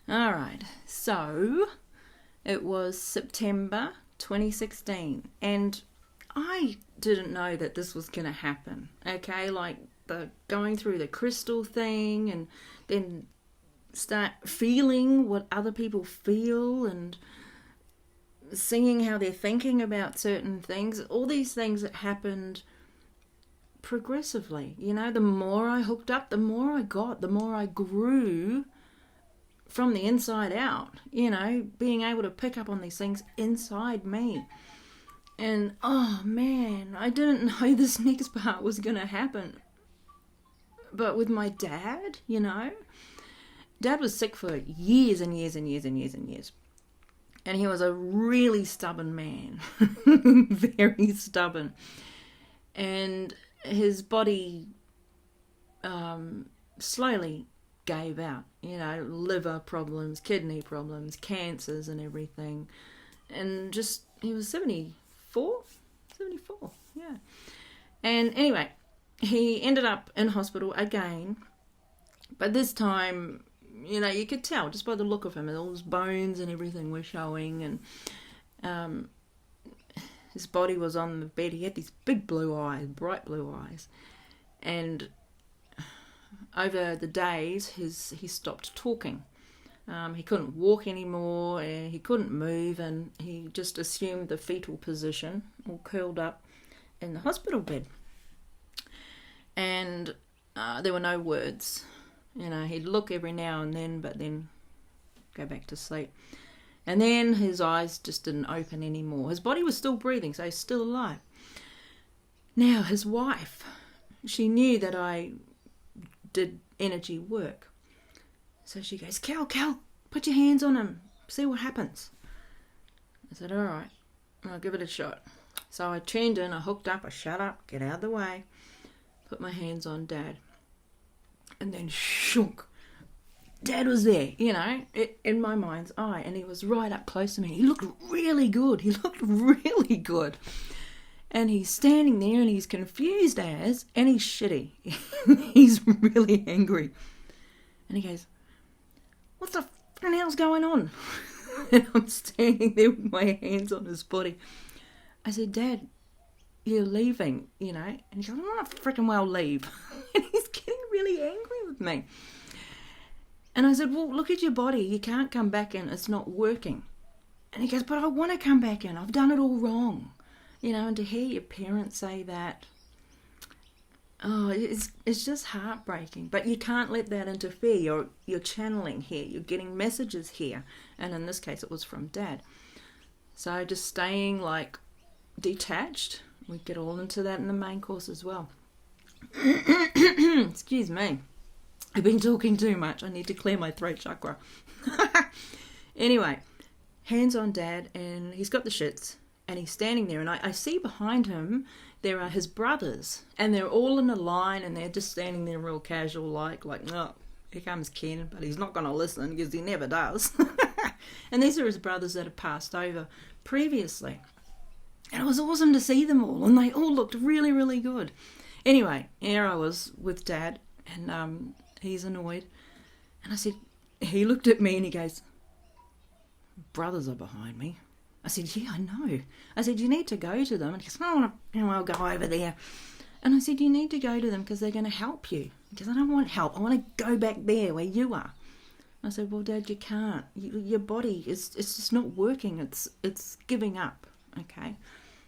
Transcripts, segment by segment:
All right. So it was September 2016, and I didn't know that this was going to happen. Okay, like the going through the crystal thing, and then start feeling what other people feel, and seeing how they're thinking about certain things. All these things that happened progressively. The more I hooked up, the more I got, the more I grew from the inside out, being able to pick up on these things inside me. And oh man, I didn't know this next part was going to happen. But with my dad, Dad was sick for years and years and years and years and years. And he was a really stubborn man. Very stubborn. And his body slowly gave out. Liver problems, kidney problems, cancers and everything. And just, he was 74, yeah. And anyway, he ended up in hospital again. But this time, you could tell just by the look of him, and all his bones and everything were showing, and his body was on the bed. He had these big blue eyes, bright blue eyes, and over the days, he stopped talking. He couldn't walk anymore, he couldn't move, and he just assumed the fetal position, all curled up in the hospital bed. And there were no words. He'd look every now and then, but then go back to sleep. And then his eyes just didn't open anymore. His body was still breathing, so he's still alive. Now, his wife, she knew that I did energy work. So she goes, Cal, put your hands on him, see what happens. I said, all right, I'll give it a shot. So I tuned in, I hooked up, I shut up, get out of the way, put my hands on Dad. And then shook. Dad was there, in my mind's eye, and he was right up close to me. He looked really good. And he's standing there, and he's confused and he's shitty. He's really angry. And he goes, what the fucking hell's going on? And I'm standing there with my hands on his body. I said, Dad, you're leaving, And he goes, I want to freaking well leave. And he's getting really angry with me. And I said, well, look at your body. You can't come back in. It's not working. And he goes, but I want to come back in. I've done it all wrong. And to hear your parents say that, oh, it's just heartbreaking. But you can't let that interfere. You're channeling here. You're getting messages here. And in this case, it was from Dad. So just staying detached. We get all into that in the main course as well. Excuse me. I've been talking too much. I need to clear my throat chakra. Anyway, hands on Dad, and he's got the shits, and he's standing there, and I see behind him there are his brothers, and they're all in a line, and they're just standing there real casual, like, oh, here comes Ken, but he's not going to listen because he never does. And these are his brothers that have passed over previously. And it was awesome to see them all, and they all looked really, really good. Anyway, here I was with Dad, and he's annoyed. And I said, he looked at me and he goes, brothers are behind me. I said, yeah, I know. I said, you need to go to them. And he goes, I don't want to, I'll go over there. And I said, you need to go to them because they're going to help you. Because I don't want help. I want to go back there where you are. I said, well, Dad, you can't. Your body, it's just not working. It's giving up, okay?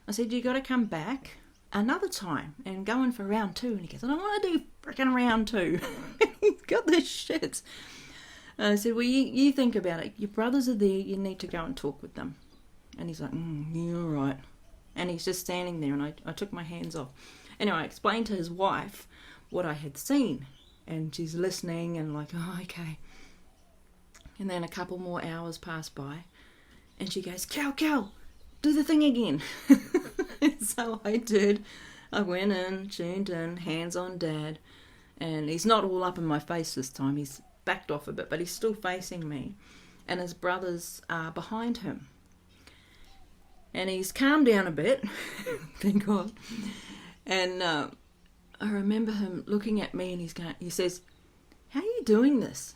I said, you got to come back another time and go in for round 2. And he goes, I don't want to do freaking round 2. He's got this shit. And I said, well, you think about it. Your brothers are there. You need to go and talk with them. And he's like, you're right. And he's just standing there, and I took my hands off. Anyway, I explained to his wife what I had seen. And she's listening and like, oh, okay. And then a couple more hours pass by. And she goes, Cal, do the thing again. So I did. I went in, tuned in, hands on Dad. And he's not all up in my face this time. He's backed off a bit, but he's still facing me. And his brothers are behind him. And he's calmed down a bit, thank God. And I remember him looking at me, and he says, how are you doing this?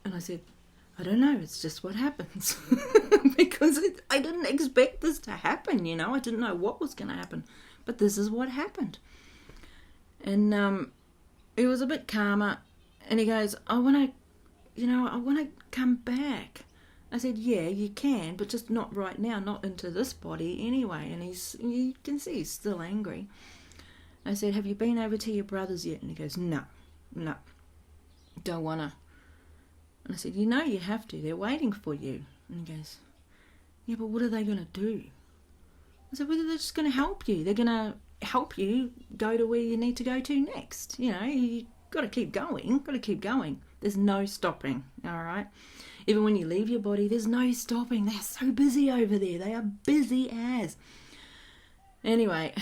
And I said, I don't know, it's just what happens. Because I didn't expect this to happen, you know. I didn't know what was going to happen. But this is what happened. And it was a bit calmer. And he goes, I want to come back. I said, yeah, you can, but just not right now, not into this body anyway. And you can see he's still angry. I said, have you been over to your brother's yet? And he goes, no, don't want to. And I said, you know you have to. They're waiting for you. And he goes, yeah, but what are they going to do? I said, well, they're just going to help you. They're going to help you go to where you need to go to next. You know, you got to keep going. There's no stopping, all right? Even when you leave your body, there's no stopping. They're so busy over there. They are busy as. Anyway,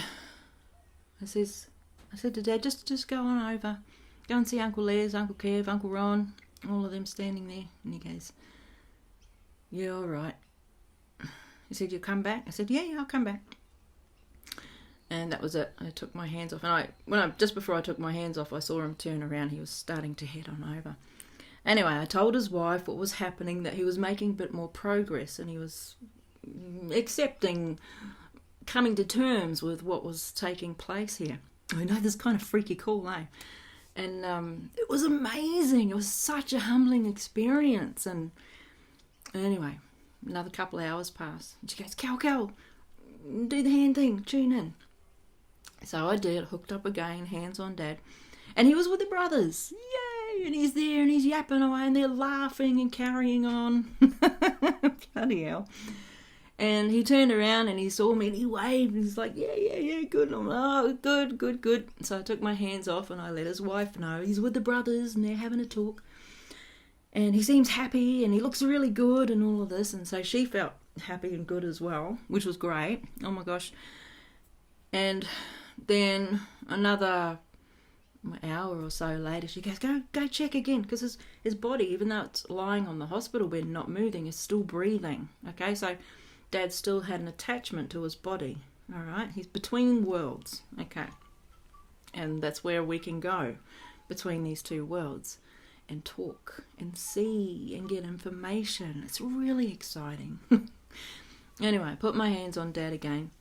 I said to Dad, just go on over. Go and see Uncle Les, Uncle Kev, Uncle Ron, all of them standing there. And he goes, yeah, all right. He said, you'll come back? I said, yeah, I'll come back. And that was it. I took my hands off. And just before I took my hands off, I saw him turn around. He was starting to head on over. Anyway, I told his wife what was happening, that he was making a bit more progress and he was accepting, coming to terms with what was taking place here. I know, this is kind of freaky cool, eh? And it was amazing. It was such a humbling experience. And anyway, another couple of hours passed. And she goes, Cal, do the hand thing, tune in. So I did, hooked up again, hands on Dad. And he was with the brothers. Yay! And he's there and he's yapping away and they're laughing and carrying on. Bloody hell. And he turned around and he saw me and he waved. And he's like, yeah, good. And I'm like, oh, good. So I took my hands off and I let his wife know he's with the brothers and they're having a talk. And he seems happy and he looks really good and all of this. And so she felt happy and good as well, which was great. Oh my gosh. And then another hour or so later, she goes, go check again, because his body, even though it's lying on the hospital bed and not moving, is still breathing. Okay, so Dad still had an attachment to his body. All right, he's between worlds. Okay, and that's where we can go, between these two worlds, and talk and see and get information. It's really exciting. Anyway, I put my hands on Dad again,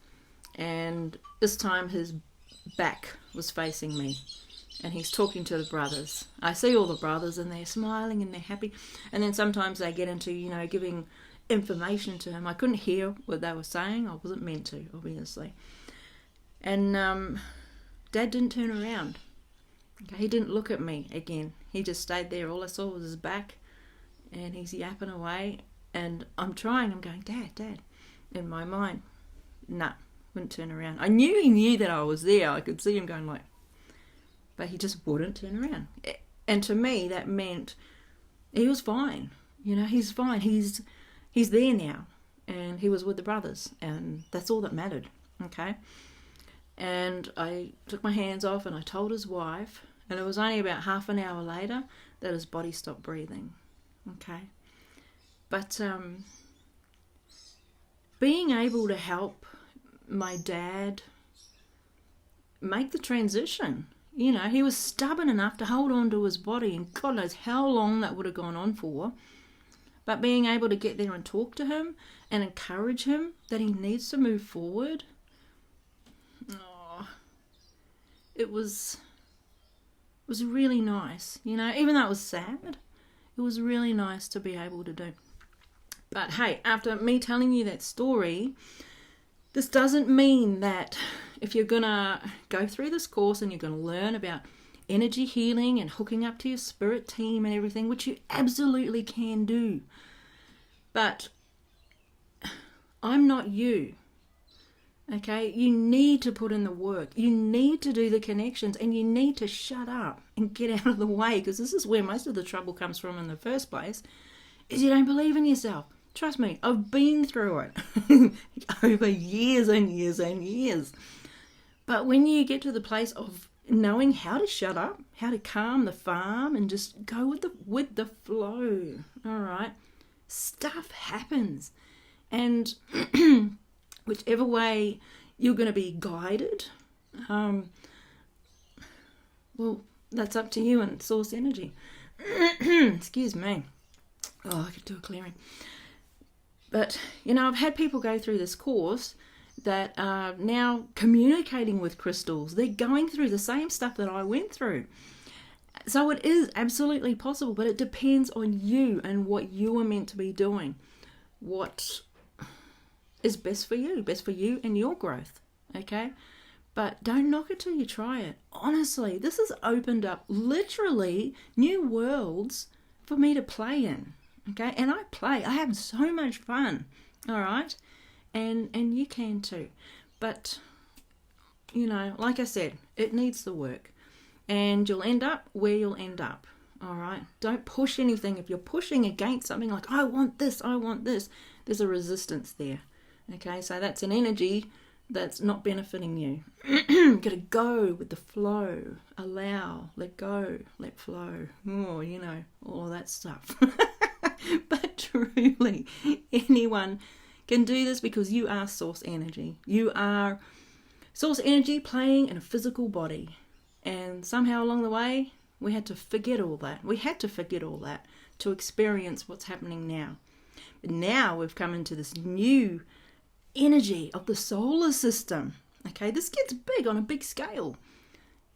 and this time his back was facing me. And he's talking to the brothers. I see all the brothers and they're smiling and they're happy. And then sometimes they get into, giving information to him. I couldn't hear what they were saying. I wasn't meant to, obviously. And Dad didn't turn around. Okay, he didn't look at me again. He just stayed there. All I saw was his back. And he's yapping away. And I'm going, Dad. In my mind, nah, wouldn't turn around. I knew he knew that I was there. I could see him going like, but he just wouldn't turn around. And to me, that meant he was fine. He's fine. He's there now. And he was with the brothers. And that's all that mattered. Okay? And I took my hands off and I told his wife. And it was only about half an hour later that his body stopped breathing. Okay? But being able to help my dad make the transition. He was stubborn enough to hold on to his body, and God knows how long that would have gone on for. But being able to get there and talk to him and encourage him that he needs to move forward, it was really nice. Even though it was sad, it was really nice to be able to do. But hey, after me telling you that story, this doesn't mean that if you're going to go through this course and you're going to learn about energy healing and hooking up to your spirit team and everything, which you absolutely can do. But I'm not you. Okay? You need to put in the work. You need to do the connections and you need to shut up and get out of the way, because this is where most of the trouble comes from in the first place, is you don't believe in yourself. Trust me, I've been through it over years and years and years. But when you get to the place of knowing how to shut up, how to calm the farm and just go with the flow, all right, stuff happens. And whichever way you're going to be guided, well, that's up to you and source energy. Excuse me. Oh, I could do a clearing. But, you know, I've had people go through this course that are now communicating with crystals. They're going through the same stuff that I went through. So it is absolutely possible, but it depends on you and what you are meant to be doing. What is best for you and your growth, okay? But don't knock it till you try it. Honestly, this has opened up literally new worlds for me to play in, okay? And I have so much fun, all right? And you can too. But, you know, like I said, it needs the work. And you'll end up where you'll end up, all right? Don't push anything. If you're pushing against something like, I want this, there's a resistance there, okay? So that's an energy that's not benefiting you. Gotta go with the flow. Allow, let go, let flow. Oh, you know, all of that stuff. But truly, anyone can do this because you are source energy. You are source energy playing in a physical body. And somehow along the way, we had to forget all that. We had to forget all that to experience what's happening now. But now we've come into this new energy of the solar system. Okay, this gets big on a big scale.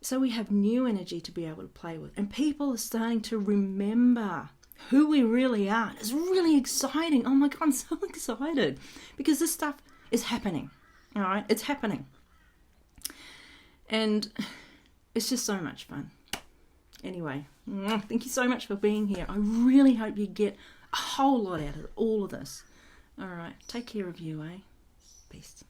So we have new energy to be able to play with. And people are starting to remember who we really are. It's really exciting. Oh my God, I'm so excited. Because this stuff is happening. All right, it's happening. And it's just so much fun. Anyway, thank you so much for being here. I really hope you get a whole lot out of all of this. All right, take care of you, eh? Peace.